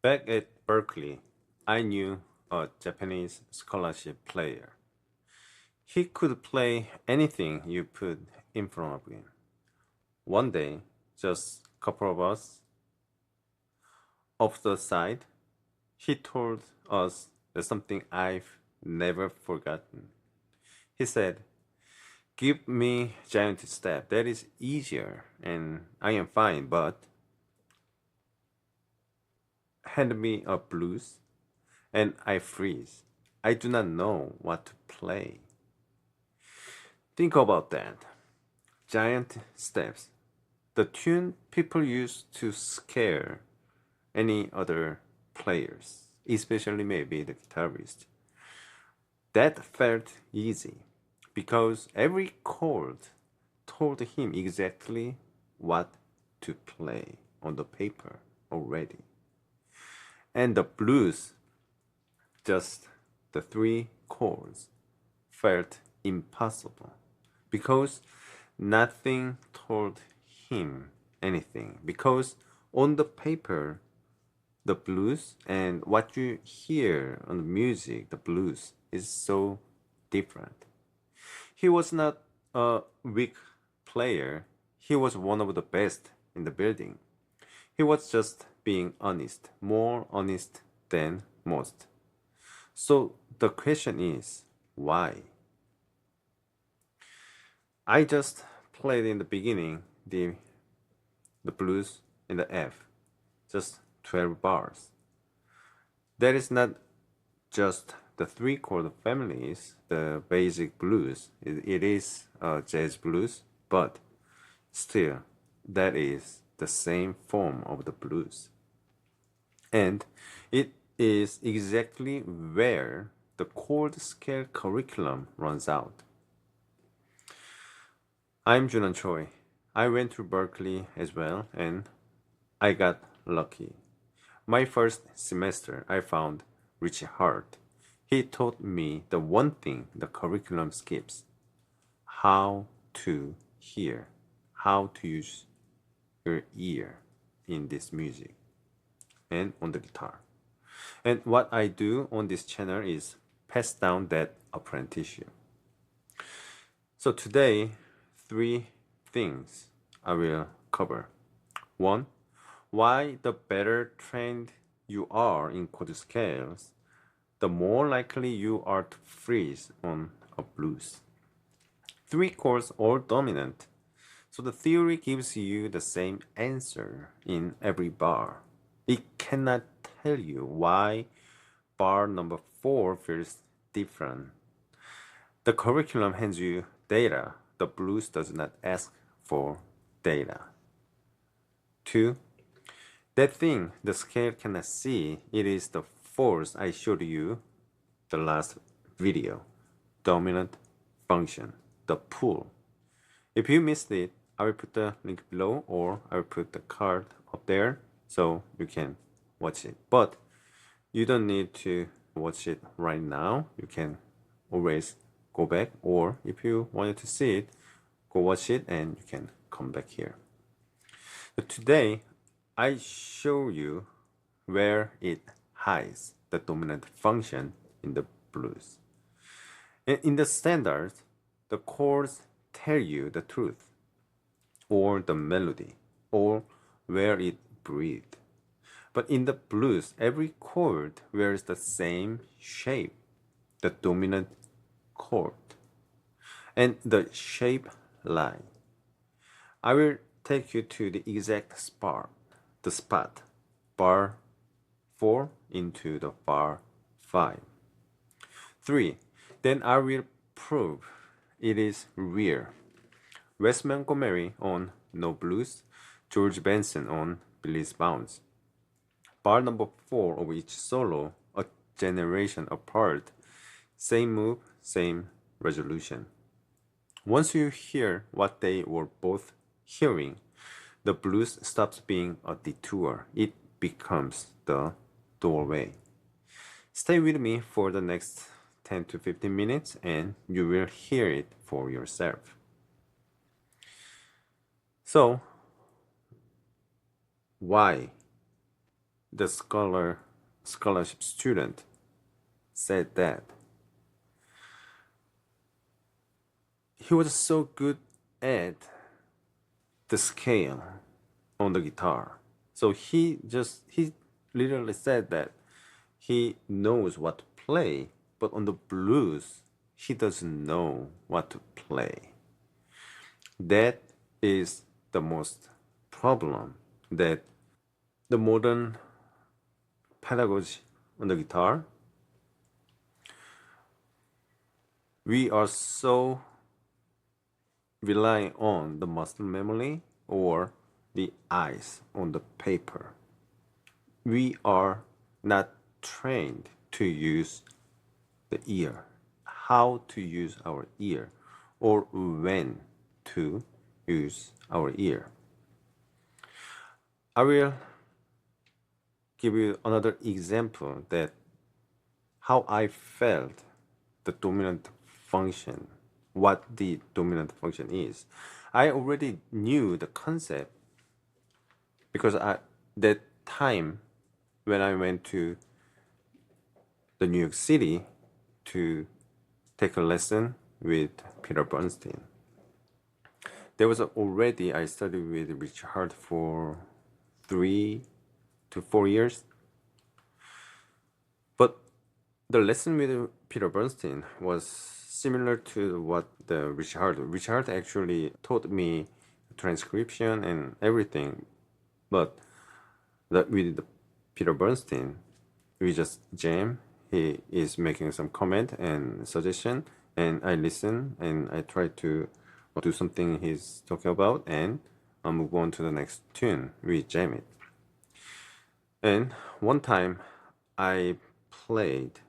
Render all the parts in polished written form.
Back at Berkeley, I knew a Japanese scholarship player. He could play anything you put in front of him. One day, just a couple of us off the side, he told us that something I've never forgotten. He said, "Give me giant step. That is easier, and I am fine. But hand me a blues, and I freeze. I do not know what to play." Think about that. Giant steps. The tune people use to scare any other players, especially maybe the guitarist. That felt easy because every chord told him exactly what to play on the paper already. And the blues, just the three chords, felt impossible because nothing told him anything. Because on the paper, the blues and what you hear on the music, the blues, is so different. He was not a weak player, he was one of the best in the building. He was just being honest, more honest than most. So the question is, why? I just played in the beginning the blues in the F, just 12 bars. That is not just the three chord families, the basic blues. It is jazz blues, but still, that is the same form of the blues. And it is exactly where the chord-scale curriculum runs out. I'm Junwon Choi. I went to Berklee as well, and I got lucky. My first semester, I found Richie Hart. He taught me the one thing the curriculum skips: how to hear, how to use your ear in this music and on the guitar. And what I do on this channel is pass down that apprenticeship. So today, three things I will cover. One, why the better trained you are in chord scales, the more likely you are to freeze on a blues. Three chords all dominant, so the theory gives you the same answer in every bar. It cannot tell you why bar number 4 feels different. The curriculum hands you data. The blues does not ask for data. 2. That thing the scale cannot see, it is the force I showed you the last video. Dominant function, the pull. If you missed it, I will put the link below or I will put the card up there so you can watch it. But you don't need to watch it right now. You can always go back, or if you wanted to see it, go watch it and you can come back here. But today, I show you where it hides the dominant function in the blues. And in the standard, the chords tell you the truth, or the melody, or where it breathed. But in the blues, every chord wears the same shape, the dominant chord, and the shape line. I will take you to the exact spot, bar 4 into the bar 5. 3. Then I will prove it is real. Wes Montgomery on No Blues, George Benson on Billie's Bounce. Bar number 4 of each solo, a generation apart, same move, same resolution. Once you hear what they were both hearing, the blues stops being a detour. It becomes the doorway. Stay with me for the next 10 to 15 minutes and you will hear it for yourself. So, why the scholarship student said that he was so good at the scale on the guitar. So he literally said that he knows what to play, but on the blues, he doesn't know what to play. That is the most problem that the modern pedagogy on the guitar, we are so relying on the muscle memory or the eyes on the paper. We are not trained to use the ear, how to use our ear, or when to use our ear. I will give you another example that how I felt the dominant function, what the dominant function is. I already knew the concept because that time when I went to the New York City to take a lesson with Peter Bernstein. There was already, I studied with Richie Hart for 3 to 4 years. But the lesson with Peter Bernstein was similar to what the Richie Hart actually taught me transcription and everything. But with the Peter Bernstein, we just jam. He is making some comment and suggestion, and I listen and I try to do something he's talking about, and I'll move on to the next tune. We jam it. And one time I played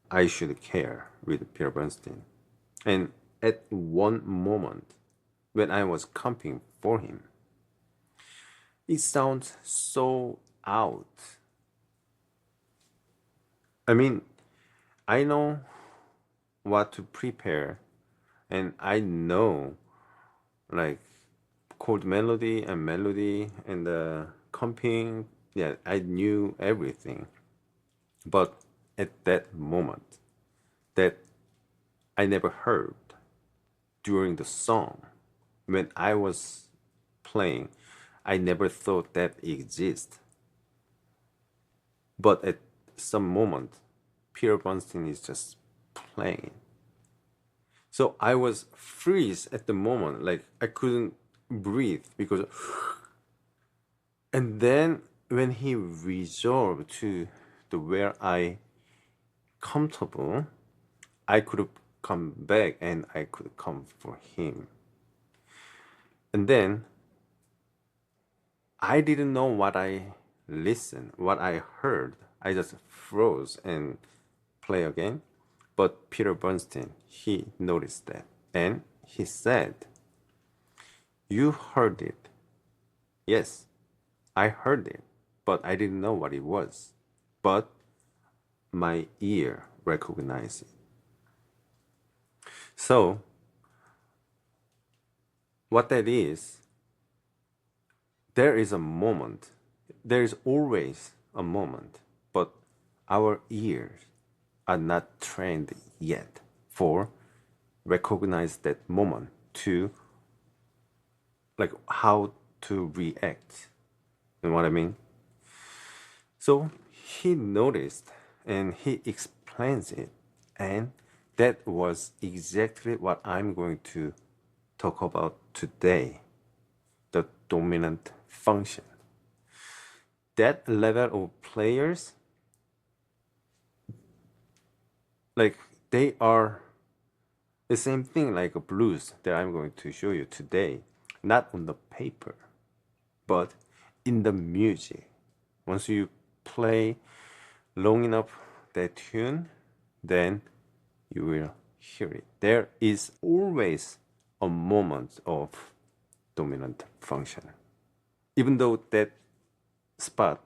I Should Care with Peter Bernstein. And at one moment when I was comping for him, it sounds so out. I mean, I know what to prepare, and I know like chord melody and the comping. Yeah, I knew everything. But at that moment that I never heard during the song, when I was playing, I never thought that exists. But at some moment, Peter Bernstein is just playing. So I was freeze at the moment, like I couldn't breathe because. And then when he resolved to the where I comfortable, I could come back and I could come for him. And then I didn't know what I listened, what I heard. I just froze and play again. But Peter Bernstein, he noticed that. And he said, "You heard it." Yes, I heard it, but I didn't know what it was. But my ear recognized it. So, what that is, there is a moment, there is always a moment, but our ears are not trained yet for recognize that moment to like how to react. You know what I mean? So he noticed and he explains it, and that was exactly what I'm going to talk about today, the dominant function. That level of players, like they are the same thing like a blues that I'm going to show you today, not on the paper, but in the music. Once you play long enough that tune, then you will hear it. There is always a moment of dominant function, even though that spot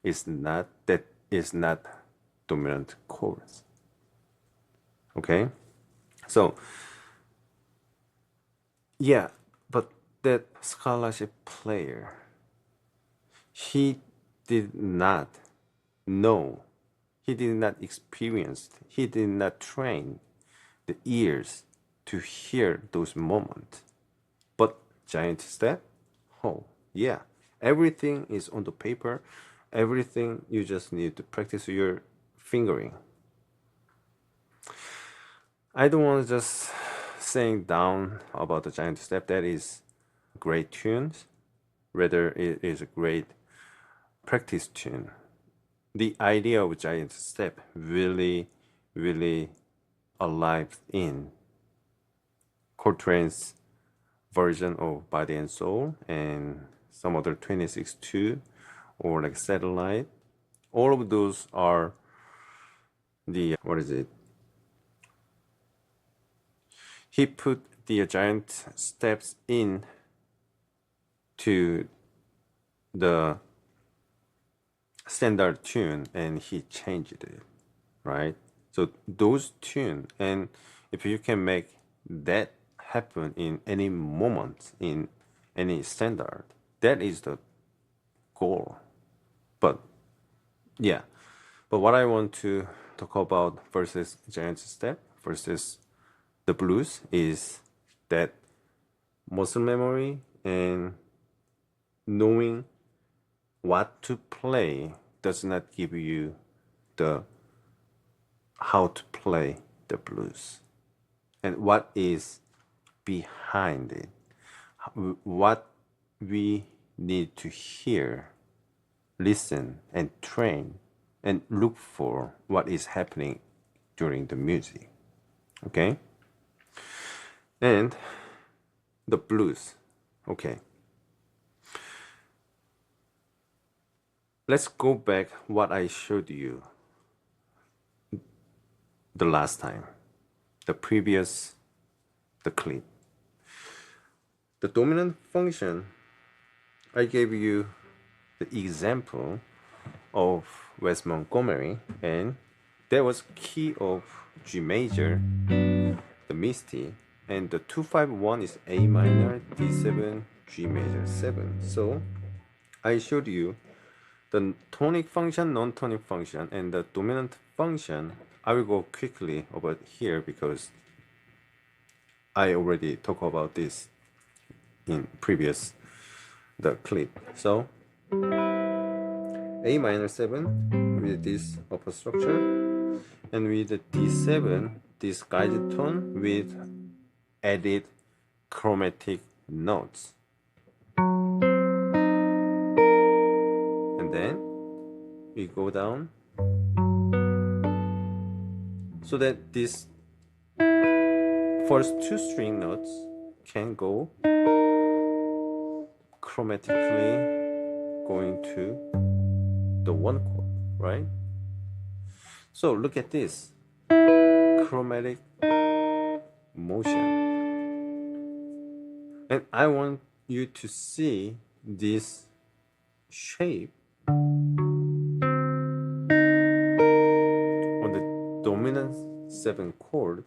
is not dominant chords. Okay, so yeah, but that scholarship player, he did not know, he did not experience, he did not train the ears to hear those moments. But giant step, oh yeah, everything is on the paper, everything you just need to practice your fingering. I don't want to just saying down about the giant step. That is great tunes, rather it is a great practice tune. The idea of giant step really alive in Coltrane's version of Body and Soul and some other 26-2 or like Satellite. All of those are the, what is it? He put the giant steps in to the standard tune and he changed it, right? So those tune, and if you can make that happen in any moment in any standard, that is the goal. But yeah, but what I want to talk about versus giant step versus the blues is that muscle memory and knowing what to play does not give you the how to play the blues and what is behind it, what we need to hear, listen and train and look for what is happening during the music. Okay, and the blues. Okay, let's go back what I showed you the last time, the clip. The dominant function, I gave you the example of Wes Montgomery, and that was key of G major, the Misty, and the 251 is A minor, D7, G major 7. So I showed you the tonic function, non-tonic function, and the dominant function. I will go quickly over here because I already talked about this in previous the clip. So A minor 7 with this upper structure, and with the D7 this guided tone with added chromatic notes, and then we go down so that this first two string notes can go chromatically going to the one chord, right? So look at this chromatic motion, and I want you to see this shape on the dominant 7 chord,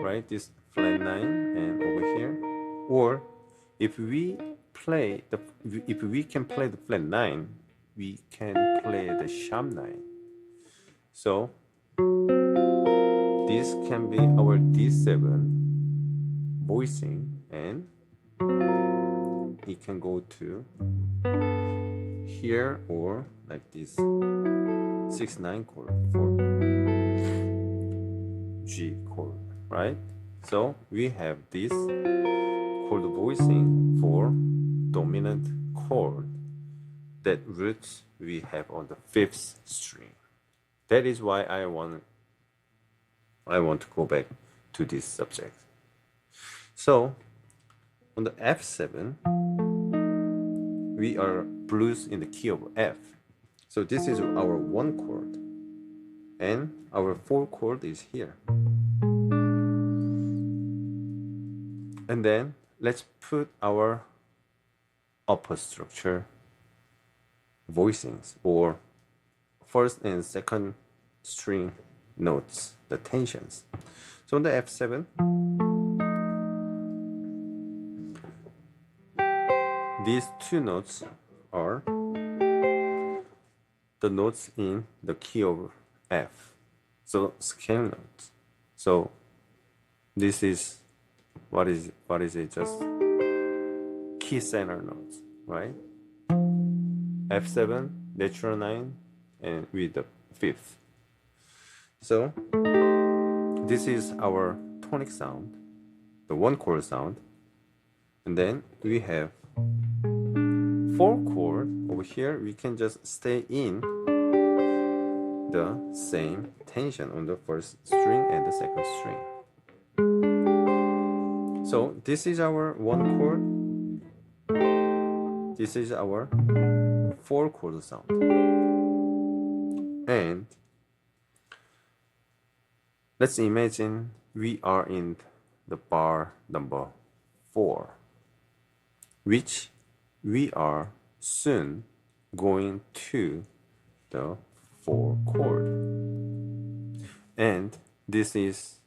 right? This flat 9 and over here, or if we can play the flat 9, we can play the sharp 9. So this can be our D7 voicing, and it can go to here or like this 6-9 chord for G chord, right? So we have this chord voicing for dominant chord that roots we have on the 5th string. That is why I want to go back to this subject. So on the F7 we are blues in the key of F. So this is our 1 chord and our 4 chord is here. And then let's put our upper structure voicings or first and second string notes, the tensions. So on the F7 these two notes are the notes in the key of F, so scale notes. So this is what is it? Just key center notes, right? F7, natural 9, and with the fifth. So this is our tonic sound, the one chord sound, and then we have four chord over here. We can just stay in the same tension on the first string and the second string. So this is our one chord, this is our four chord sound, and let's imagine we are in the bar number 4, which we are soon going to the 4 chord, and this is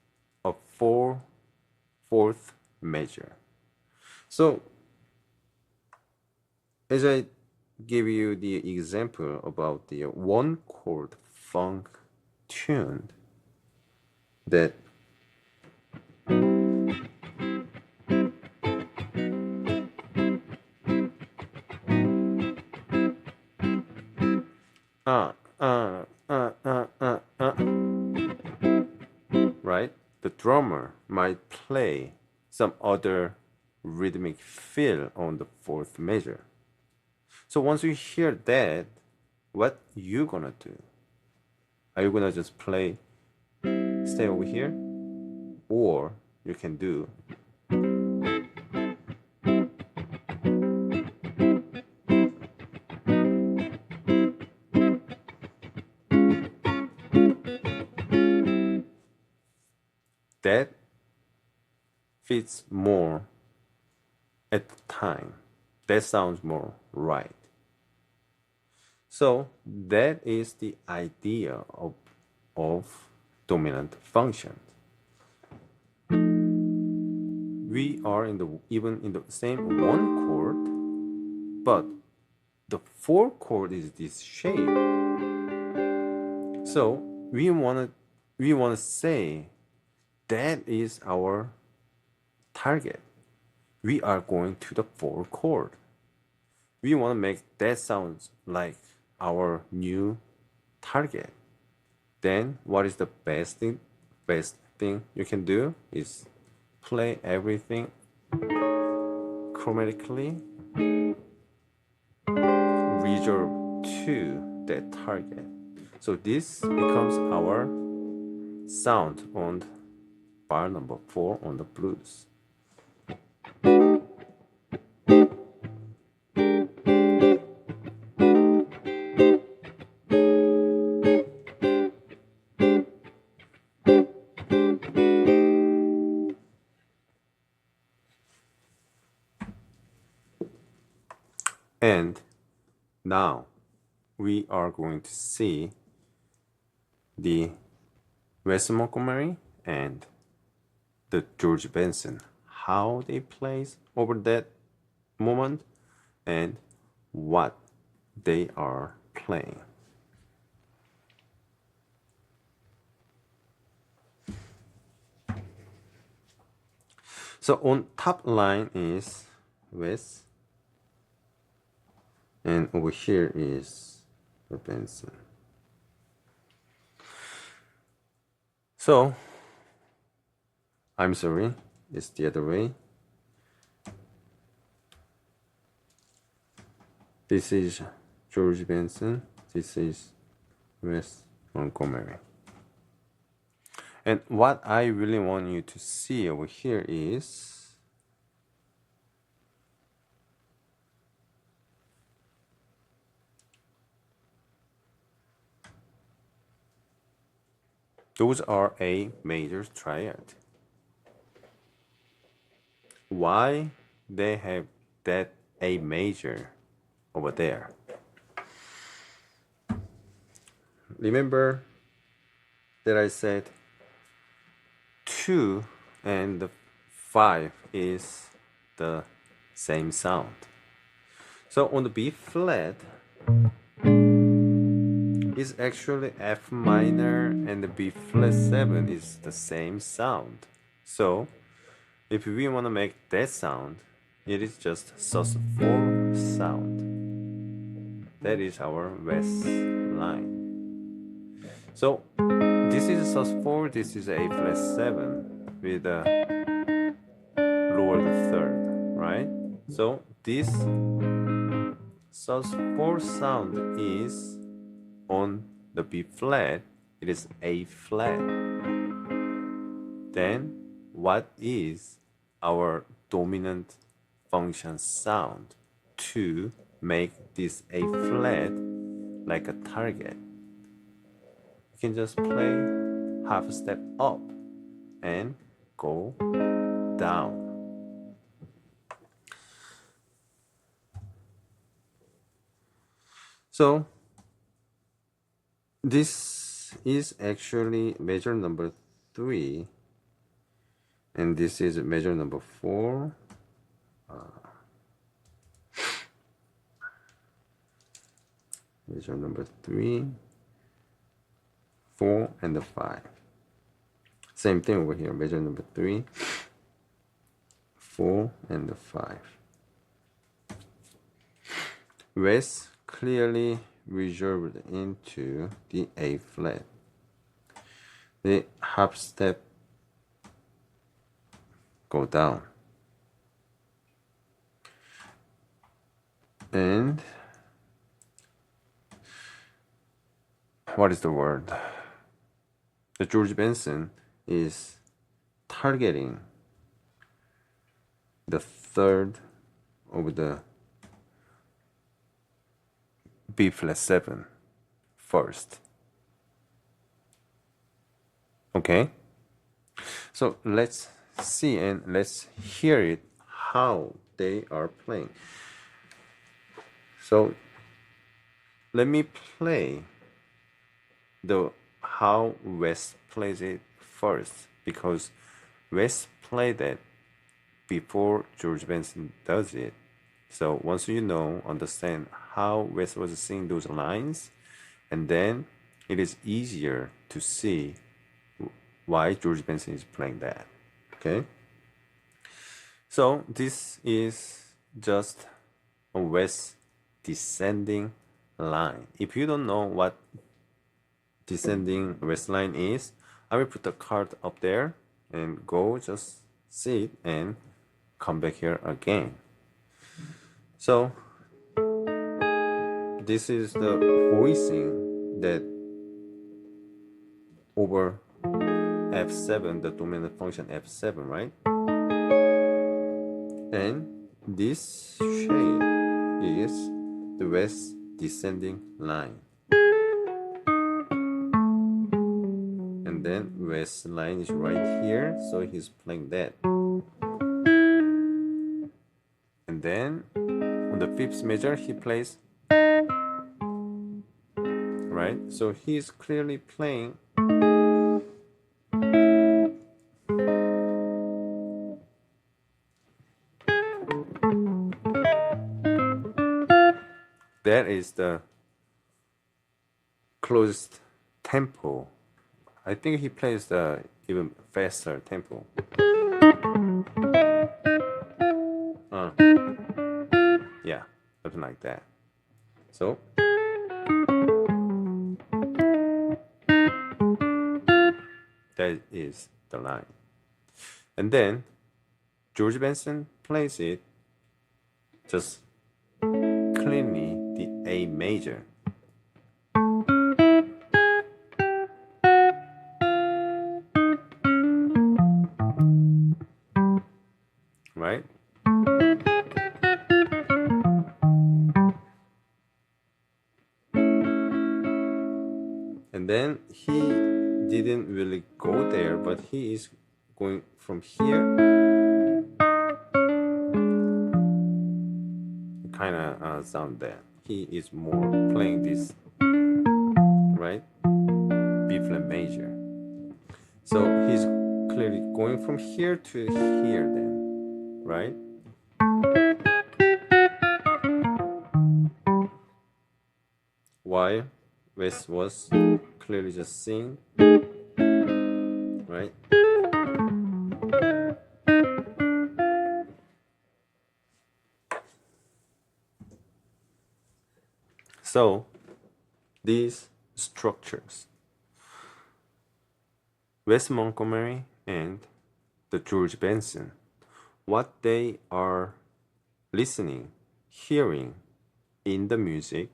a 4/4 measure. So as I give you the example about the one chord funk tune that right? The drummer might play some other rhythmic fill on the 4th measure. So once you hear that, what you gonna do? Are you gonna just play, stay over here? Or you can do that fits more at the time. That sounds more right. So that is the idea of dominant function. We are even in the same one chord, but the 4 chord is this shape. So we wanna say that is our target. We are going to the 4 chord. We want to make that sound like our new target. Then what is the best thing you can do is play everything chromatically reserve to that target. So this becomes our sound on bar number 4 on the blues. And now we are going to see the Wes Montgomery and the George Benson, how they plays over that moment and what they are playing. So on top line is Wes, and over here is the Benson. So I'm sorry, it's the other way. This is George Benson, this is Wes Montgomery. And what I really want you to see over here is those are A major triad. Why they have that A major over there? Remember that I said 2 and 5 is the same sound. So on the B flat, is actually F minor, and the B flat 7 is the same sound. So if we want to make that sound, it is just sus4 sound. That is our Wes line. So this is sus4, this is A flat 7 with a lowered third, right? So this sus4 sound is on the B flat, it is A flat. Then what is our dominant function sound to make this A flat like a target? You can just play half a step up and go down. So this is actually measure number 3, and this is measure number 4. Measure number 3, 4, and the 5. Same thing over here. Measure number 3, 4, and the 5. Wes clearly resolved into the A flat. The half step go down, and what is the word? The George Benson is targeting the third of the B flat 7 first. Okay, so let's see and let's hear it how they are playing. So let me play the how Wes plays it first, because Wes played it before George Benson does it. So once you understand how Wes was singing those lines, and then it is easier to see why George Benson is playing that. Okay? So this is just a Wes descending line. If you don't know what descending Wes line is, I will put the card up there and go just see it and come back here again. So this is the voicing that over F7, the dominant function F7, right? And this shape is the Wes descending line. And then Wes line is right here, so he's playing that. And then on the fifth measure, he plays, right? So he's clearly playing that is the closed tempo. I think he plays the even faster tempo. Yeah, something like that. So that is the line. And then George Benson plays it just cleanly the A major. Right? And then he didn't really go there, but he is going from here. Kind of sound that he is more playing this, right? B flat major. So he's clearly going from here to here then, right? while Wes was clearly just singing, right? So these structures, Wes Montgomery and the George Benson, what they are listening, hearing in the music,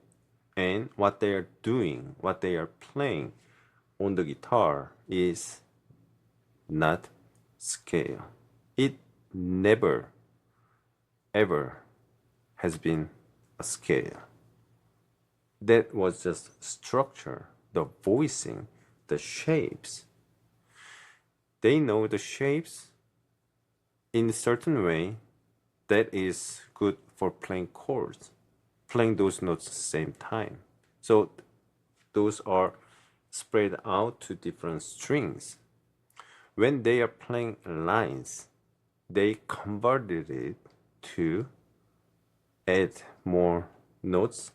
and what they are doing, what they are playing on the guitar is not scale. It never, ever has been a scale. That was just structure, the voicing, the shapes. They know the shapes in a certain way that is good for playing chords, playing those notes at the same time. So those are spread out to different strings. When they are playing lines, they converted it to add more notes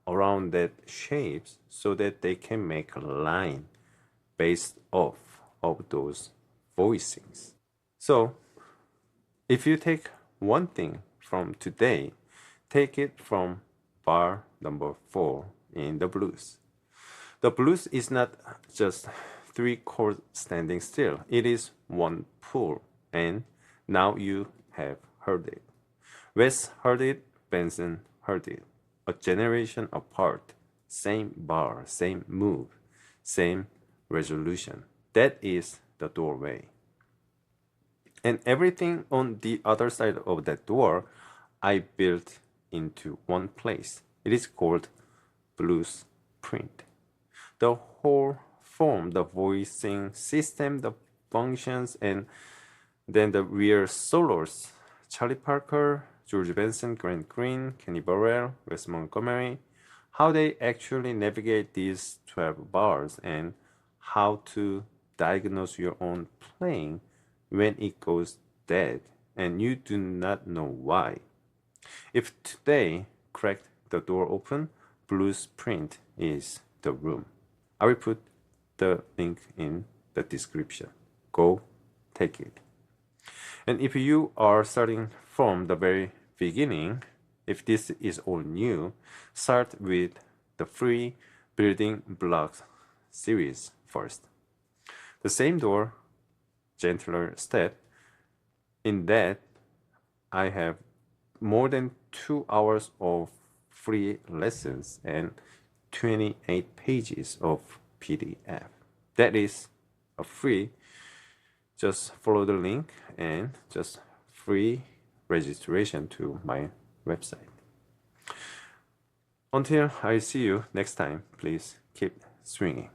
around that shapes so that they can make a line based off of those voicings. So if you take one thing from today, take it from bar number 4 in the blues. The blues is not just 3 chords standing still. It is one pull, and now you have heard it. Wes heard it, Benson heard it. A generation apart, same bar, same move, same resolution. That is the doorway. And everything on the other side of that door, I built into one place. It is called blues print. The whole form, the voicing system, the functions, and then the real solos. Charlie Parker, George Benson, Grant Green, Kenny Burrell, Wes Montgomery, how they actually navigate these 12 bars and how to diagnose your own playing when it goes dead and you do not know why. If today cracked the door open, blues print is the room. I will put the link in the description. Go take it. And if you are starting from the very beginning, if this is all new, start with the free building blocks series first. The same door, gentler step. In that, I have more than 2 hours of free lessons and 28 pages of PDF. That is a free. Just follow the link and just free registration to my website. Until I see you next time, please keep swinging.